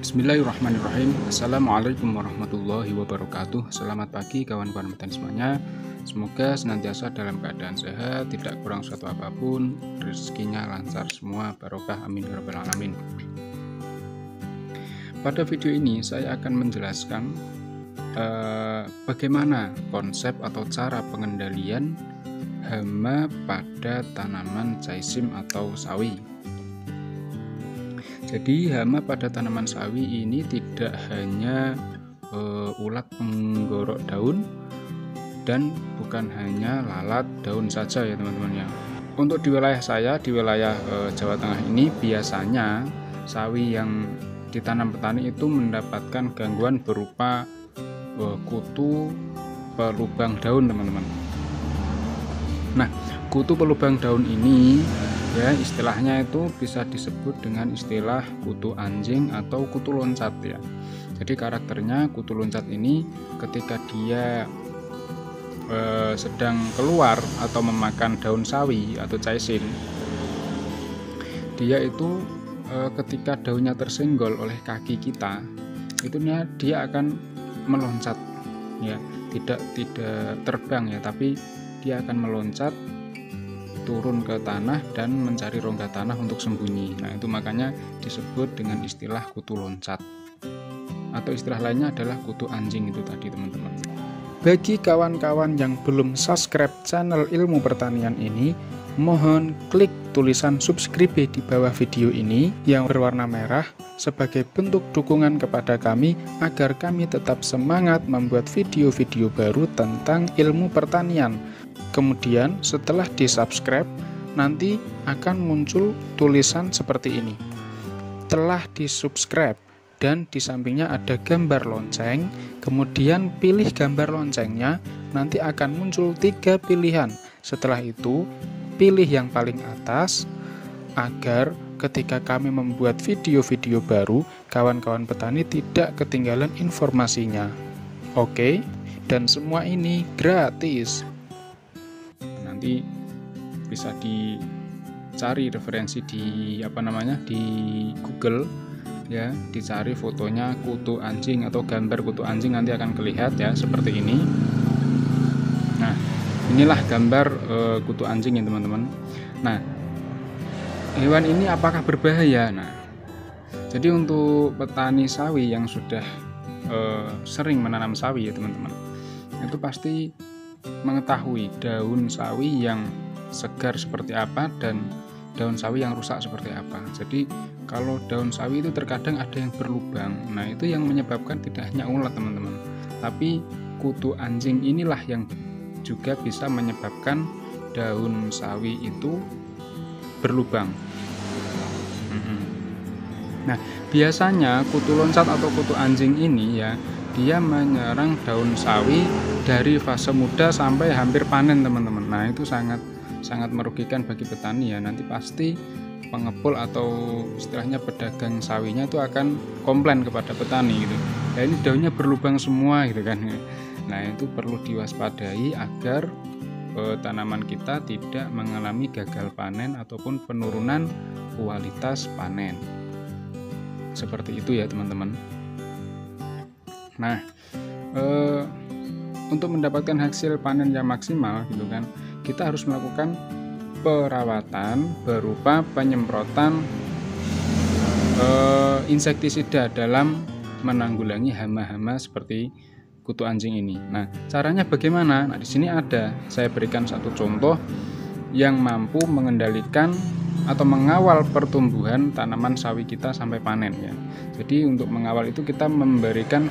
Bismillahirrahmanirrahim. Assalamualaikum warahmatullahi wabarakatuh. Selamat pagi kawan-kawan petani semuanya. Semoga senantiasa dalam keadaan sehat, tidak kurang suatu apapun, rezekinya lancar semua, barokah, amin ya rabbal alamin. Pada video ini saya akan menjelaskan bagaimana konsep atau cara pengendalian hama pada tanaman jaisim atau sawi. Jadi hama pada tanaman sawi ini tidak hanya ulat penggorok daun dan bukan hanya lalat daun saja ya teman-teman ya. Untuk di wilayah saya, di wilayah Jawa Tengah ini, biasanya sawi yang ditanam petani itu mendapatkan gangguan berupa kutu pelubang daun teman-teman. Nah, kutu pelubang daun ini ya istilahnya itu bisa disebut dengan istilah kutu anjing atau kutu loncat ya. Jadi karakternya kutu loncat ini ketika dia sedang keluar atau memakan daun sawi atau caisin, dia itu ketika daunnya tersenggol oleh kaki kita, itu dia akan meloncat ya, tidak terbang ya, tapi dia akan meloncat turun ke tanah dan mencari rongga tanah untuk sembunyi. Nah, itu makanya disebut dengan istilah kutu loncat. Atau istilah lainnya adalah kutu anjing itu tadi, teman-teman. Bagi kawan-kawan yang belum subscribe channel Ilmu Pertanian ini, mohon klik tulisan subscribe di bawah video ini yang berwarna merah sebagai bentuk dukungan kepada kami agar kami tetap semangat membuat video-video baru tentang ilmu pertanian. Kemudian setelah di-subscribe, nanti akan muncul tulisan seperti ini. Telah di-subscribe, dan di sampingnya ada gambar lonceng. Kemudian pilih gambar loncengnya, nanti akan muncul 3 pilihan. Setelah itu, pilih yang paling atas agar ketika kami membuat video-video baru, kawan-kawan petani tidak ketinggalan informasinya. Oke, dan semua ini gratis. Nanti bisa dicari referensi di di Google ya, dicari fotonya kutu anjing atau gambar kutu anjing, nanti akan kelihatan ya seperti ini. Nah, inilah gambar kutu anjing ya teman-teman. Nah, hewan ini apakah berbahaya? Nah, jadi untuk petani sawi yang sudah sering menanam sawi ya teman-teman, itu pasti mengetahui daun sawi yang segar seperti apa dan daun sawi yang rusak seperti apa. Jadi kalau daun sawi itu terkadang ada yang berlubang. Nah, itu yang menyebabkan tidak hanya ulat teman-teman, tapi kutu anjing inilah yang juga bisa menyebabkan daun sawi itu berlubang. Nah, biasanya kutu loncat atau kutu anjing ini ya, dia menyerang daun sawi dari fase muda sampai hampir panen teman-teman. Nah, itu sangat merugikan bagi petani ya. Nanti pasti pengepul atau istilahnya pedagang sawinya itu akan komplain kepada petani gitu. Ya, ini daunnya berlubang semua gitu kan. Nah, itu perlu diwaspadai agar tanaman kita tidak mengalami gagal panen ataupun penurunan kualitas panen. Seperti itu ya teman-teman. Nah, untuk mendapatkan hasil panen yang maksimal gitu kan, kita harus melakukan perawatan berupa penyemprotan insektisida dalam menanggulangi hama-hama seperti kutu anjing ini. Nah, caranya bagaimana? Nah, di sini saya berikan satu contoh yang mampu mengendalikan atau mengawal pertumbuhan tanaman sawi kita sampai panen ya. Jadi untuk mengawal itu kita memberikan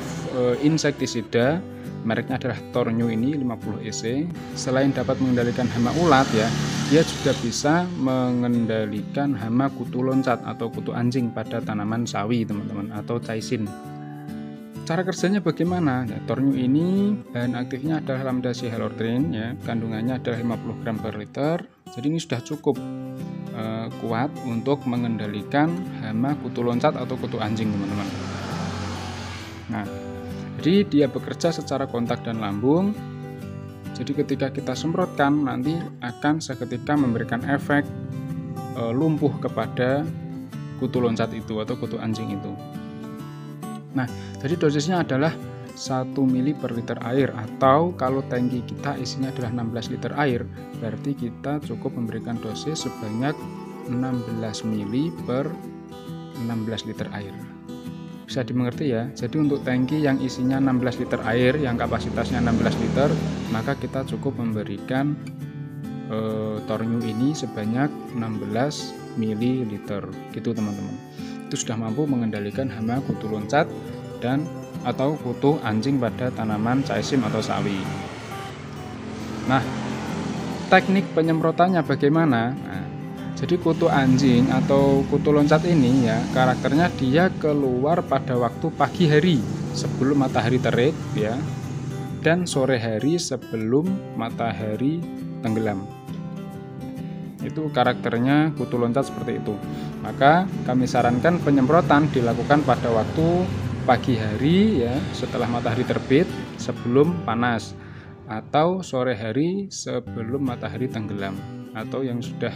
insektisida, mereknya adalah Tornyu ini 50 EC. Selain dapat mengendalikan hama ulat ya, dia juga bisa mengendalikan hama kutu loncat atau kutu anjing pada tanaman sawi teman-teman atau caisin. Cara kerjanya bagaimana? Ya, Tornyu ini bahan aktifnya adalah Lambda Cyhalothrin ya, kandungannya adalah 50 gram per liter. Jadi ini sudah cukup kuat untuk mengendalikan hama kutu loncat atau kutu anjing teman-teman. Nah, jadi dia bekerja secara kontak dan lambung. Jadi ketika kita semprotkan nanti akan seketika memberikan efek lumpuh kepada kutu loncat itu atau kutu anjing itu. Nah, jadi dosisnya adalah 1 mili per liter air, atau kalau tangki kita isinya adalah 16 liter air, berarti kita cukup memberikan dosis sebanyak 16 mili per 16 liter air. Bisa dimengerti ya. Jadi untuk tangki yang isinya 16 liter air, yang kapasitasnya 16 liter, maka kita cukup memberikan tornyu ini sebanyak 16 ml gitu teman-teman. Itu sudah mampu mengendalikan hama kutu loncat dan atau kutu anjing pada tanaman caisim atau sawi. Nah, teknik penyemprotannya bagaimana? Nah, jadi kutu anjing atau kutu loncat ini ya, karakternya dia keluar pada waktu pagi hari sebelum matahari terik ya, dan sore hari sebelum matahari tenggelam. Itu karakternya kutu loncat seperti itu. Maka kami sarankan penyemprotan dilakukan pada waktu pagi hari ya, setelah matahari terbit sebelum panas, atau sore hari sebelum matahari tenggelam, atau yang sudah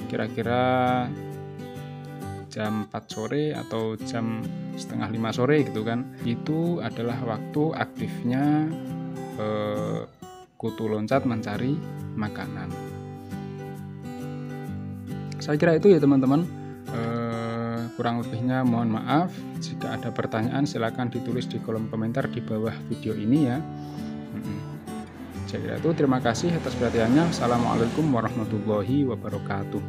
kira-kira jam 4 sore atau jam setengah 5 sore gitu kan. Itu adalah waktu aktifnya kutu loncat mencari makanan. Saya kira itu ya teman-teman. Kurang lebihnya mohon maaf. Jika ada pertanyaan silakan ditulis di kolom komentar di bawah video ini ya. Saya kira itu, terima kasih atas perhatiannya. Assalamualaikum warahmatullahi wabarakatuh.